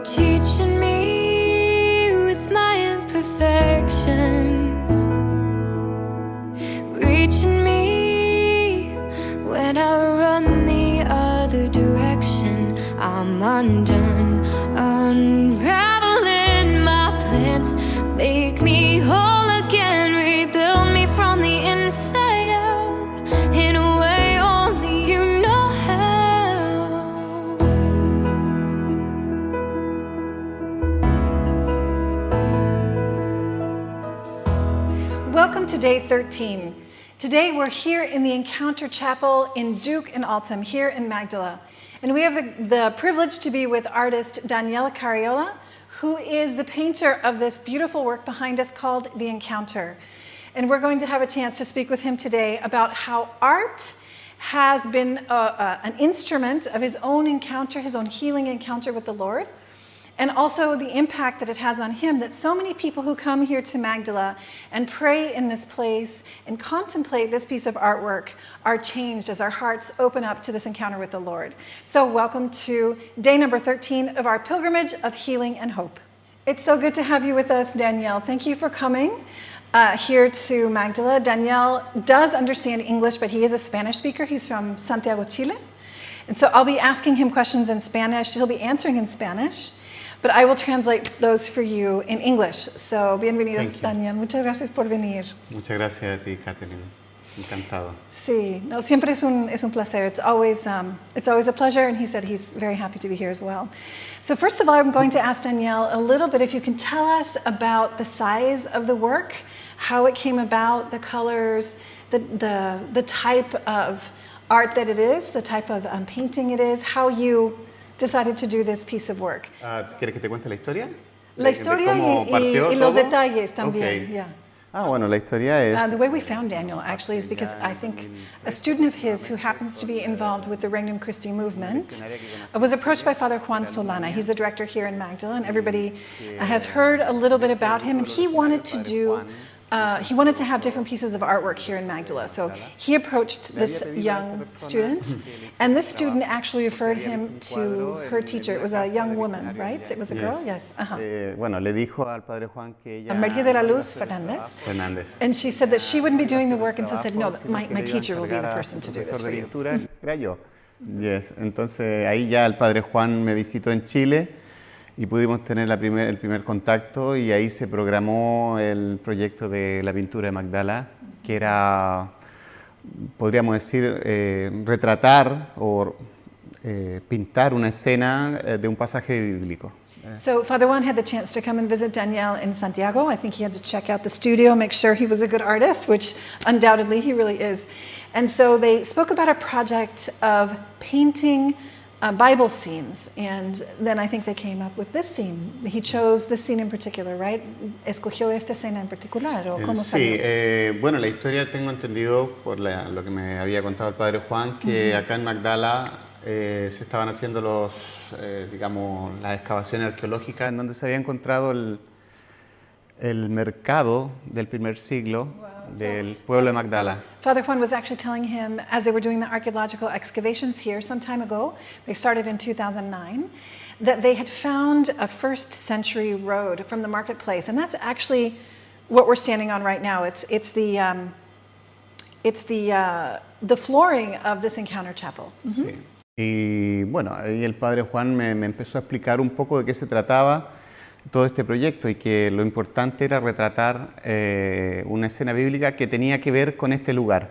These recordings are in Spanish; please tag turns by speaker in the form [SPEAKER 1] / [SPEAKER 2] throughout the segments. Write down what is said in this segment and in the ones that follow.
[SPEAKER 1] teaching me with my imperfections, reaching me when I run the other direction. I'm undone, unraveling my plans. Make me whole again, rebuild me from the inside out, in a way only you know how.
[SPEAKER 2] Welcome to day 13. Today we're here in the Encounter Chapel in Duke and Altum, here in Magdala. And we have the privilege to be with artist Daniel Cariola, who is the painter of this beautiful work behind us called The Encounter. And we're going to have a chance to speak with him today about how art has been an instrument of his own encounter, his own healing encounter with the Lord, and also the impact that it has on him, that so many people who come here to Magdala and pray in this place and contemplate this piece of artwork are changed as our hearts open up to this encounter with the Lord. So welcome to day number 13 of our pilgrimage of healing and hope. It's so good to have you with us, Daniel. Thank you for coming here to Magdala. Daniel does understand English, but he is a Spanish speaker. He's from Santiago, Chile. And so I'll be asking him questions in Spanish. He'll be answering in Spanish. But I will translate those for you in English. So, bienvenidos, Daniel. Muchas gracias por venir.
[SPEAKER 3] Muchas gracias a ti, Catherine. Encantado.
[SPEAKER 2] Sí, no, siempre es un placer. It's always a pleasure, and he said he's very happy to be here as well. So first of all, I'm going to ask Danielle a little bit if you can tell us about the size of the work, how it came about, the colors, the type of art that it is, the type of painting it is, how you decided to do this piece of work.
[SPEAKER 3] ¿Quieres que te cuente la historia?
[SPEAKER 2] La historia y los detalles también.
[SPEAKER 3] Okay.
[SPEAKER 2] Yeah.
[SPEAKER 3] Bueno, la historia es...
[SPEAKER 2] The way we found Daniel actually is because I think a student of his who happens to be involved with the Regnum Christi movement was approached by Father Juan Solana. He's the director here in Magdala, and everybody has heard a little bit about him, and he wanted to have different pieces of artwork here in Magdala. So he approached this young student, and this student actually referred him to her teacher. It was a young woman, right? It was a girl? Yes.
[SPEAKER 3] Bueno, le dijo al Padre Juan que ella...
[SPEAKER 2] María de la Luz Fernández. And she said that she wouldn't be doing the work, and so said, no, my teacher will be the person to do this for you.
[SPEAKER 3] Era yo. Yes. Entonces ahí ya el Padre Juan me visitó en Chile y pudimos tener el primer contacto, y ahí se programó el proyecto de la pintura de Magdala, que era, podríamos decir, retratar o pintar una escena de un pasaje bíblico.
[SPEAKER 2] So Father Juan had the chance to come and visit Daniel in Santiago. I think he had to check out the studio, make sure he was a good artist, which undoubtedly he really is. And so they spoke about a project of painting Bible scenes, and then I think they came up with this scene. He chose this scene in particular, right? ¿Escogió esta escena en particular, o cómo
[SPEAKER 3] Sí,
[SPEAKER 2] salió?
[SPEAKER 3] Bueno, la historia tengo entendido por lo que me había contado el Padre Juan, que acá en Magdala se estaban haciendo las excavaciones arqueológicas en donde se había encontrado el mercado del primer siglo del pueblo de Magdala.
[SPEAKER 2] Father Juan was actually telling him, as they were doing the archaeological excavations here some time ago, they started in 2009, that they had found a first century road from the marketplace, and that's actually what we're standing on right now. It's the flooring of this Encounter Chapel.
[SPEAKER 3] Sí. Y bueno, ahí el Padre Juan me empezó a explicar un poco de qué se trataba todo este proyecto, y que lo importante era retratar una escena bíblica que tenía que ver con este lugar.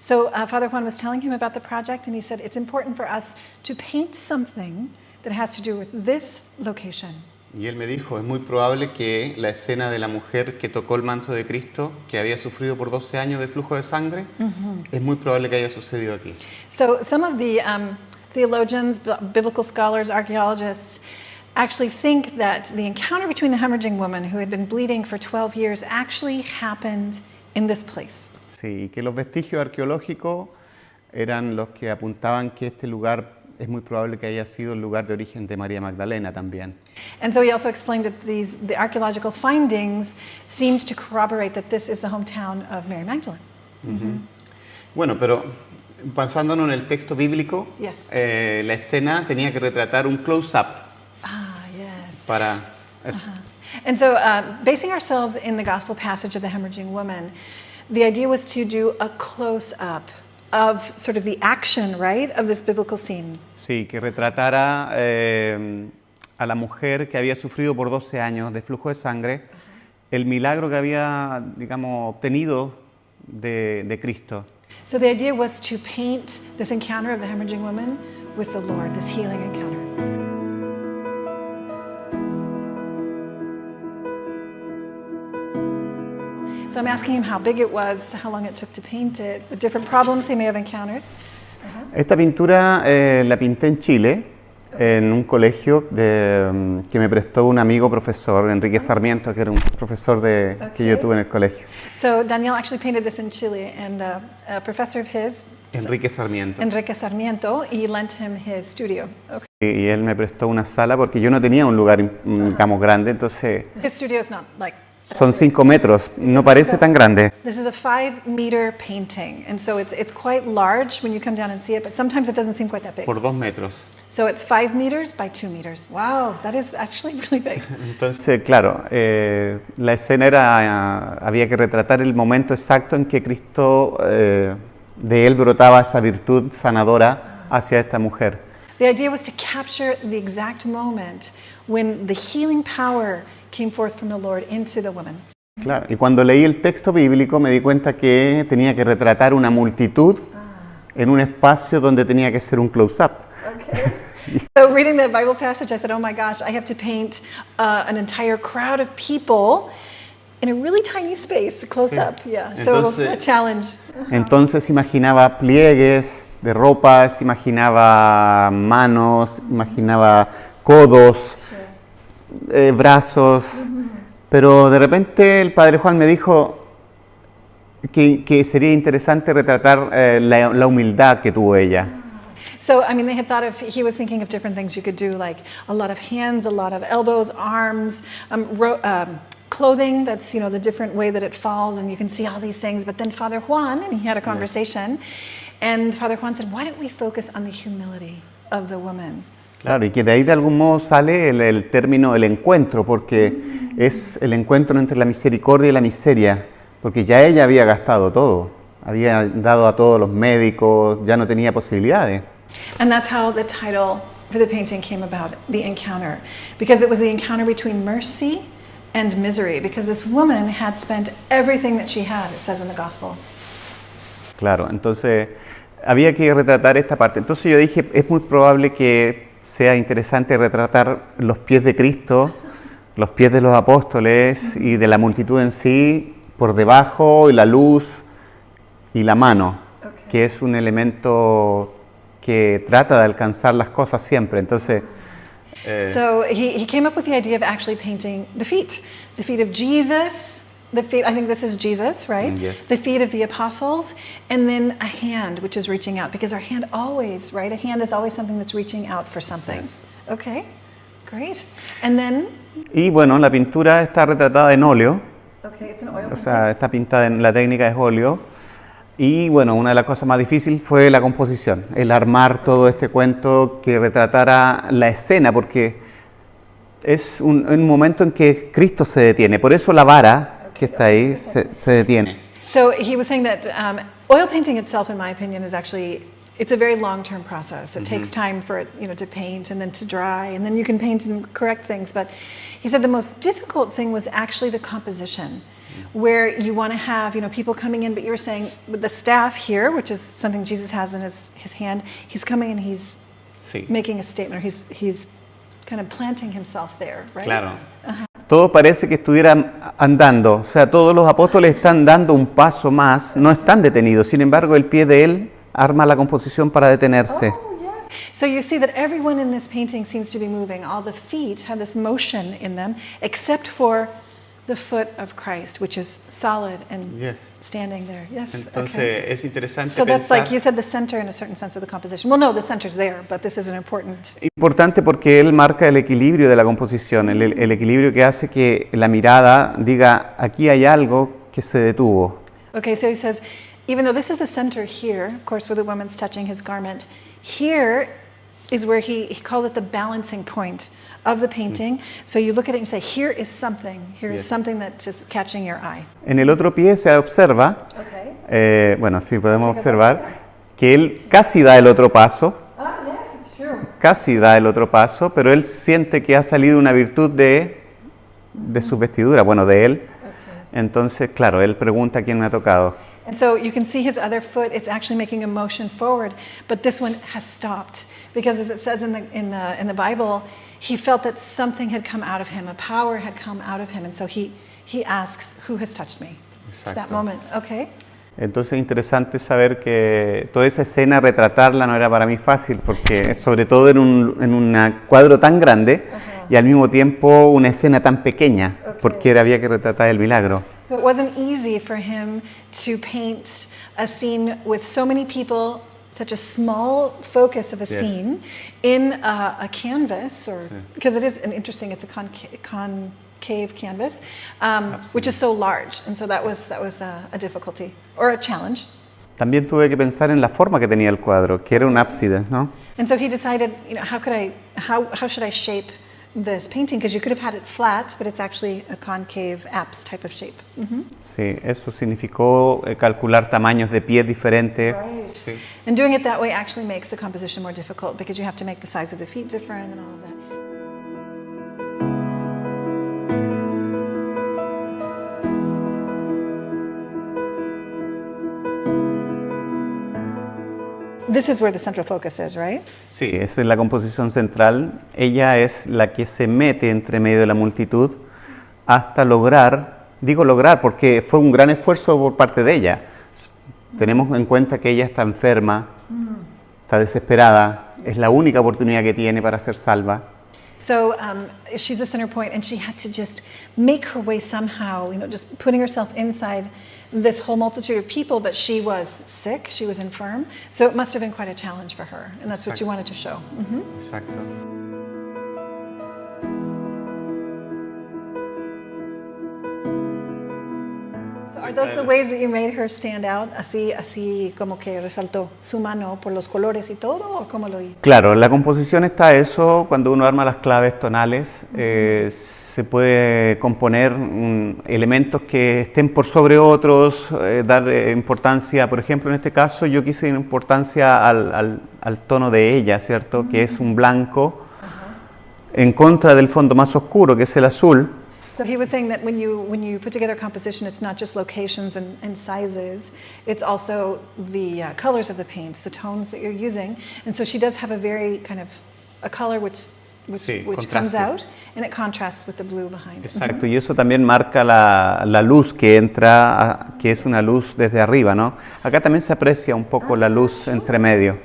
[SPEAKER 2] So Father Juan was telling him about the project, and he said it's important for us to paint something that has to do with this location.
[SPEAKER 3] Y él me dijo, es muy probable que la escena de la mujer que tocó el manto de Cristo, que había sufrido por 12 años de flujo de sangre, es muy probable que haya sucedido aquí.
[SPEAKER 2] So some of the theologians, biblical scholars, archaeologists actually think that the encounter between the hemorrhaging woman who had been bleeding for 12 years actually happened in this place.
[SPEAKER 3] Sí, y que los vestigios arqueológicos eran los que apuntaban que este lugar es muy probable que haya sido el lugar de origen de María Magdalena también.
[SPEAKER 2] And so he also explained that the archaeological findings seemed to corroborate that this is the hometown of Mary Magdalene.
[SPEAKER 3] Bueno, pero basándonos en el texto bíblico,
[SPEAKER 2] Yes.
[SPEAKER 3] la escena tenía que retratar un close-up.
[SPEAKER 2] Ah, yes.
[SPEAKER 3] para eso.
[SPEAKER 2] And so, basing ourselves in the gospel passage of the hemorrhaging woman, the idea was to do a close-up of sort of the action, right, of this biblical scene.
[SPEAKER 3] Sí, que retratara a la mujer que había sufrido por 12 años de flujo de sangre, el milagro que había, digamos, obtenido de Cristo.
[SPEAKER 2] So the idea was to paint this encounter of the hemorrhaging woman with the Lord, this healing encounter. So I'm asking him how big it was, how long it took to paint it, the different problems he may have encountered.
[SPEAKER 3] Esta pintura la pinté en Chile, en un colegio que me prestó un amigo profesor, Enrique Sarmiento, que era un profesor que yo tuve en el colegio.
[SPEAKER 2] So Daniel actually painted this in Chile, and a professor of his,
[SPEAKER 3] Enrique
[SPEAKER 2] Sarmiento, he lent him his studio. Okay.
[SPEAKER 3] Y él me prestó una sala porque yo no tenía un lugar, digamos, grande, entonces
[SPEAKER 2] His studio is not like
[SPEAKER 3] son 5 metros, no parece tan grande.
[SPEAKER 2] This is a 5-meter painting, and so it's quite large when you come down and see it, but sometimes it doesn't seem quite that big.
[SPEAKER 3] Por 2 metros.
[SPEAKER 2] So it's 5 meters by 2 meters. Wow, that is actually really big.
[SPEAKER 3] Entonces, claro, la escena había que retratar el momento exacto en que Cristo, de él brotaba esa virtud sanadora hacia esta mujer.
[SPEAKER 2] The idea was to capture the exact moment when the healing power came forth from the Lord into the woman.
[SPEAKER 3] Claro, y cuando leí el texto bíblico me di cuenta que tenía que retratar una multitud en un espacio donde tenía que ser un close-up.
[SPEAKER 2] Okay. So reading that Bible passage, I said, oh my gosh, I have to paint an entire crowd of people in a really tiny space, a close-up. Sí. Yeah, entonces, so a challenge.
[SPEAKER 3] Entonces imaginaba pliegues de ropas, imaginaba manos, imaginaba codos, brazos, pero de repente el Padre Juan me dijo que sería interesante retratar la humildad que tuvo ella.
[SPEAKER 2] So, I mean, he was thinking of different things you could do, like a lot of hands, a lot of elbows, arms, clothing, that's, the different way that it falls, and you can see all these things. But then Father Juan, and he had a conversation, and Father Juan said, why don't we focus on the humility of the woman?
[SPEAKER 3] Claro, y que de ahí de algún modo sale el término el encuentro, porque es el encuentro entre la misericordia y la miseria, porque ya ella había gastado todo, había dado a todos los médicos, ya no tenía posibilidades.
[SPEAKER 2] And that's how the title for the painting came about, The Encounter, because it was the encounter between mercy and misery, because this woman had spent everything that she had, it says in the gospel.
[SPEAKER 3] Claro, entonces había que retratar esta parte. Entonces yo dije, es muy probable que sea interesante retratar los pies de Cristo, los pies de los apóstoles y de la multitud en sí, por debajo, y la luz y la mano, que es un elemento que trata de alcanzar las cosas siempre. Entonces,
[SPEAKER 2] so he came up with the idea of actually painting the feet of Jesus, the feet, I think this is Jesus, right?
[SPEAKER 3] Yes.
[SPEAKER 2] The feet of the apostles, and then a hand which is reaching out, because our hand always, right? A hand is always something that's reaching out for something.
[SPEAKER 3] Yes.
[SPEAKER 2] Okay, great. And then,
[SPEAKER 3] y bueno, la pintura está retratada en óleo.
[SPEAKER 2] Okay, it's an oil
[SPEAKER 3] O sea, está pintada en la técnica de óleo. Y bueno, una de las cosas más difíciles fue la composición, el armar todo este cuento que retratara la escena, porque es un momento en que Cristo se detiene. Por eso la vara que está ahí se detiene.
[SPEAKER 2] So he was saying that oil painting itself, in my opinion, is actually, it's a very long-term process. It takes time for it, to paint and then to dry, and then you can paint and correct things. But he said the most difficult thing was actually the composition, where you want to have, people coming in, but you're saying with the staff here, which is something Jesus has in his hand, he's coming and he's making a statement, or he's kind of planting himself there, right?
[SPEAKER 3] Claro. Todo parece que estuvieran andando, o sea, todos los apóstoles están dando un paso más, no están detenidos. Sin embargo, el pie de él arma la composición para detenerse.
[SPEAKER 2] Oh, yes. So you see that everyone in this painting seems to be moving. All the feet have this motion in them, except for the foot of Christ, which is solid and standing there. Yes.
[SPEAKER 3] Entonces es interesante
[SPEAKER 2] so that's
[SPEAKER 3] pensar,
[SPEAKER 2] like you said, the center in a certain sense of the composition. Well, no, the center's there, but this is an important.
[SPEAKER 3] Importante porque él marca el equilibrio de la composición, el equilibrio que hace que la mirada diga, aquí hay algo que se detuvo.
[SPEAKER 2] Okay, so he says, even though this is the center here, of course, where the woman's touching his garment, here is where he calls it the balancing point of the painting. So you look at it and you say, here is something that's just catching your eye.
[SPEAKER 3] En el otro pie se observa, bueno, sí podemos observar que él casi da el otro paso, pero él siente que ha salido una virtud de su vestidura, bueno, de él. Entonces, claro, él pregunta quién me ha tocado.
[SPEAKER 2] And so you can see his other foot, it's actually making a motion forward, but this one has stopped. Because as it says in the Bible, he felt that something had come out of him, a power had come out of him, and so he asks, who has touched me? It's that moment, okay?
[SPEAKER 3] Entonces es interesante saber que toda esa escena, retratarla no era para mí fácil, porque sobre todo en un cuadro tan grande y al mismo tiempo una escena tan pequeña, porque había que retratar el milagro.
[SPEAKER 2] So it wasn't easy for him to paint a scene with so many people, such a small focus of a scene in a canvas, or because it is it's a concave canvas, which is so large, and so that was a difficulty or a challenge.
[SPEAKER 3] También tuve que pensar en la forma que tenía el cuadro, que era un ábside, ¿no?
[SPEAKER 2] And so he decided, how should I shape this painting, because you could have had it flat, but it's actually a concave apse type of shape.
[SPEAKER 3] Sí, eso significó calcular tamaños de pies diferentes.
[SPEAKER 2] Right. Sí. And doing it that way actually makes the composition more difficult, because you have to make the size of the feet different and all of that. This is where the central focus is, right?
[SPEAKER 3] Sí, esa es la composición central. Ella es la que se mete entre medio de la multitud hasta lograr, digo lograr porque fue un gran esfuerzo por parte de ella. Tenemos en cuenta que ella está enferma, está desesperada, es la única oportunidad que tiene para ser salva.
[SPEAKER 2] So she's the center point, and she had to just make her way somehow, just putting herself inside this whole multitude of people, but she was sick, she was infirm, so it must have been quite a challenge for her, and that's what you wanted to show.
[SPEAKER 3] Exacto.
[SPEAKER 2] So are those the ways that you made her stand out? Así como que resaltó su mano por los colores y todo, ¿o cómo lo hizo?
[SPEAKER 3] Claro, en la composición está eso. Cuando uno arma las claves tonales, se puede componer elementos que estén por sobre otros, dar importancia. Por ejemplo, en este caso yo quise dar importancia al tono de ella, ¿cierto? Que es un blanco en contra del fondo más oscuro, que es el azul.
[SPEAKER 2] So he was saying that when you put together a composition, it's not just locations and sizes, it's also the colors of the paints, the tones that you're using. And so she does have a very kind of a color which comes out, and it contrasts with the blue behind.
[SPEAKER 3] Exacto, y eso también marca la luz que entra, que es una luz desde arriba, ¿no? Acá también se aprecia un poco la luz entre medio.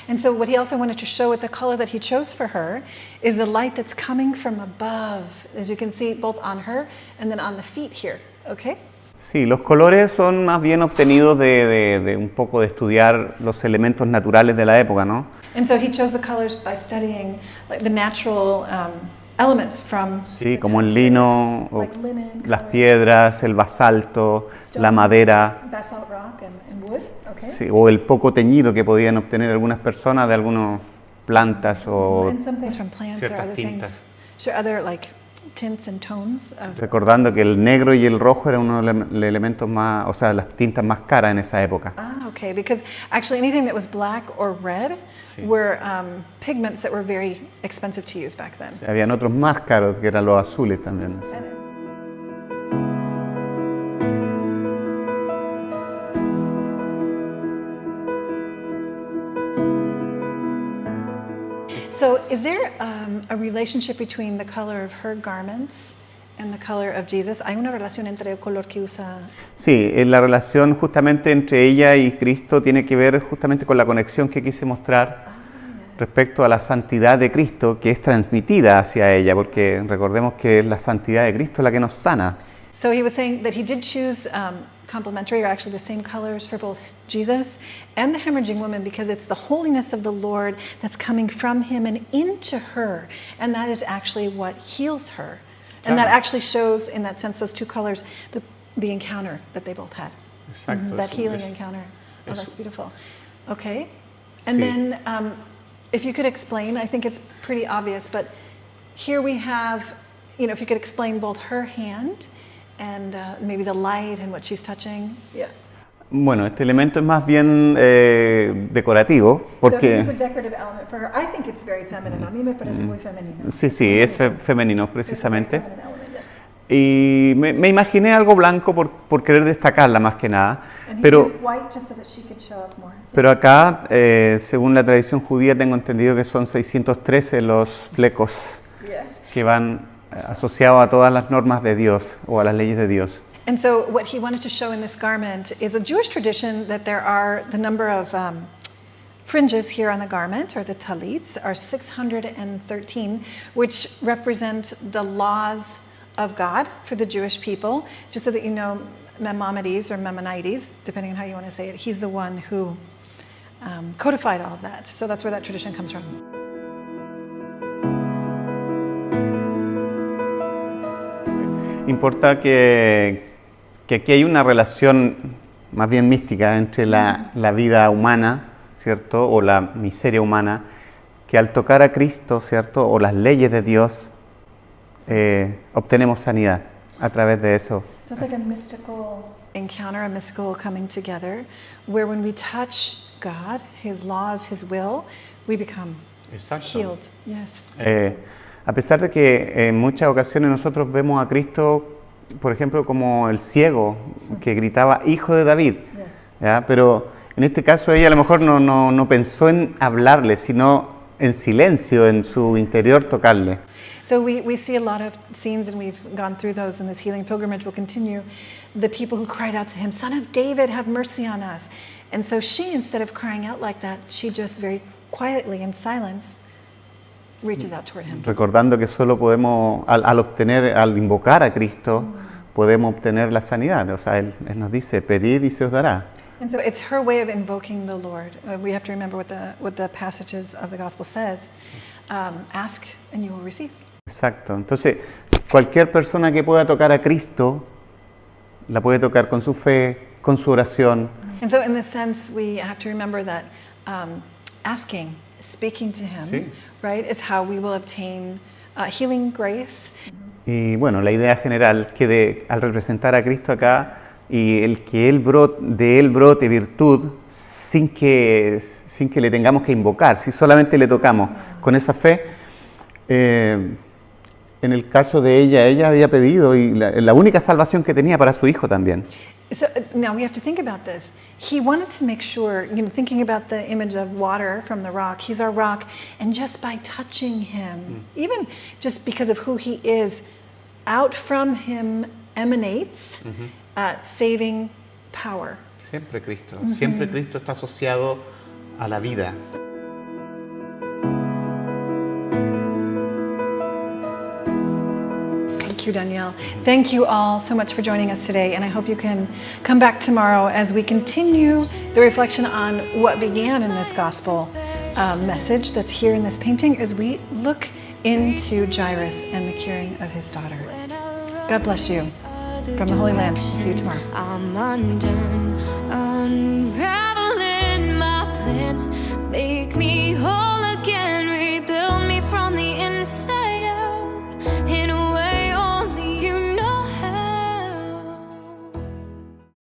[SPEAKER 2] And so what he also wanted to show with the color that he chose for her is the light that's coming from above, as you can see both on her and then on the feet here, okay?
[SPEAKER 3] Sí, los colores son más bien obtenidos de un poco de estudiar los elementos naturales de la época, ¿no?
[SPEAKER 2] And so he chose the colors by studying the natural elements from
[SPEAKER 3] sí, como el lino,
[SPEAKER 2] like linen,
[SPEAKER 3] las piedras, el basalto,
[SPEAKER 2] stone,
[SPEAKER 3] la madera,
[SPEAKER 2] basalt rock and wood, okay?
[SPEAKER 3] Sí, o el poco teñido que podían obtener algunas personas de algunas plantas o
[SPEAKER 2] and some things from plants or other
[SPEAKER 3] tintas.
[SPEAKER 2] things. Sure, other like tints and tones.
[SPEAKER 3] Recordando que el negro y el rojo eran uno de los elementos más, o sea, las tintas más caras en esa época.
[SPEAKER 2] Okay, because actually anything that was black or red were pigments that were very expensive to use back then.
[SPEAKER 3] Habían otros más caros que eran los azules también.
[SPEAKER 2] So is there a relationship between the color of her garments and the color of Jesus? ¿Hay una relación entre el color que usa?
[SPEAKER 3] Sí, la relación justamente entre ella y Cristo tiene que ver justamente con la conexión que quise mostrar respecto a la santidad de Cristo que es transmitida hacia ella, porque recordemos que la santidad de Cristo es la que nos sana.
[SPEAKER 2] So he was saying that he did choose complementary, or actually the same colors for both Jesus and the hemorrhaging woman, because it's the holiness of the Lord that's coming from him and into her, and that is actually what heals her. And that actually shows, in that sense, those two colors, the encounter that they both had.
[SPEAKER 3] Exacto.
[SPEAKER 2] That healing encounter. Oh, that's beautiful. Okay. And then if you could explain, I think it's pretty obvious, but here we have, if you could explain both her hand and maybe the light and what she's touching. Yeah.
[SPEAKER 3] Bueno, este elemento es más bien decorativo,
[SPEAKER 2] So
[SPEAKER 3] porque
[SPEAKER 2] it's a decorative element for her. I think it's very feminine. A mí me parece muy femenino.
[SPEAKER 3] sí, es femenino precisamente.
[SPEAKER 2] It's a very feminine element, yes.
[SPEAKER 3] Y me imaginé algo blanco por querer destacarla más que nada,
[SPEAKER 2] And he
[SPEAKER 3] pero,
[SPEAKER 2] used white just so that she could show up more.
[SPEAKER 3] pero acá, según la tradición judía, tengo entendido que son 613 los flecos
[SPEAKER 2] Yes.
[SPEAKER 3] que van asociados a todas las normas de Dios o a las leyes de Dios.
[SPEAKER 2] And so what he wanted to show in this garment is a Jewish tradition that there are the number of fringes here on the garment, or the talits, are 613, which represent the laws of God for the Jewish people. Just so that you know, Maimonides or Maimonides, depending on how you want to say it, he's the one who codified all of that. So that's where that tradition comes from.
[SPEAKER 3] Importa que aquí hay una relación más bien mística entre la vida humana, ¿cierto? O la miseria humana, que al tocar a Cristo, ¿cierto? O las leyes de Dios, obtenemos sanidad a través de eso.
[SPEAKER 2] So it's like a mystical encounter, a mystical coming together, where when we touch God, His laws, His will, we become healed. Yes.
[SPEAKER 3] A pesar de que en muchas ocasiones nosotros vemos a Cristo, por ejemplo, como el ciego que gritaba, hijo de David, ¿ya? Pero en este caso ella a lo mejor no pensó en hablarle, sino en silencio, en su interior tocarle.
[SPEAKER 2] So we see a lot of scenes, and we've gone through those in this healing pilgrimage. We'll continue. The people who cried out to him, Son of David, have mercy on us. And so she, instead of crying out like that, she just very quietly, in silence, reaches out toward him.
[SPEAKER 3] Recordando que solo podemos, al invocar a Cristo, podemos obtener la sanidad. O sea, Él nos dice, pedid y se os dará.
[SPEAKER 2] And so it's her way of invoking the Lord. We have to remember what the passages of the gospel says. Ask and you will receive.
[SPEAKER 3] Exacto. Entonces, cualquier persona que pueda tocar a Cristo, la puede tocar con su fe, con su oración.
[SPEAKER 2] And so in this sense, we have to remember that asking, speaking to him,
[SPEAKER 3] Sí.
[SPEAKER 2] right, is how we will obtain healing grace.
[SPEAKER 3] Y bueno, la idea general que al representar a Cristo acá y de él brote virtud sin que le tengamos que invocar, si solamente le tocamos con esa fe. En el caso de ella había pedido y la única salvación que tenía para su hijo también.
[SPEAKER 2] So now we have to think about this. He wanted to make sure, thinking about the image of water from the rock, he's our rock, and just by touching him, even just because of who he is, out from him emanates saving power.
[SPEAKER 3] Siempre Cristo, siempre Cristo está asociado a la vida.
[SPEAKER 2] Thank you, Danielle. Thank you all so much for joining us today, and I hope you can come back tomorrow as we continue the reflection on what began in this gospel message that's here in this painting as we look into Jairus and the curing of his daughter. God bless you. From the Holy Land, we'll see you tomorrow.
[SPEAKER 1] I'm undone.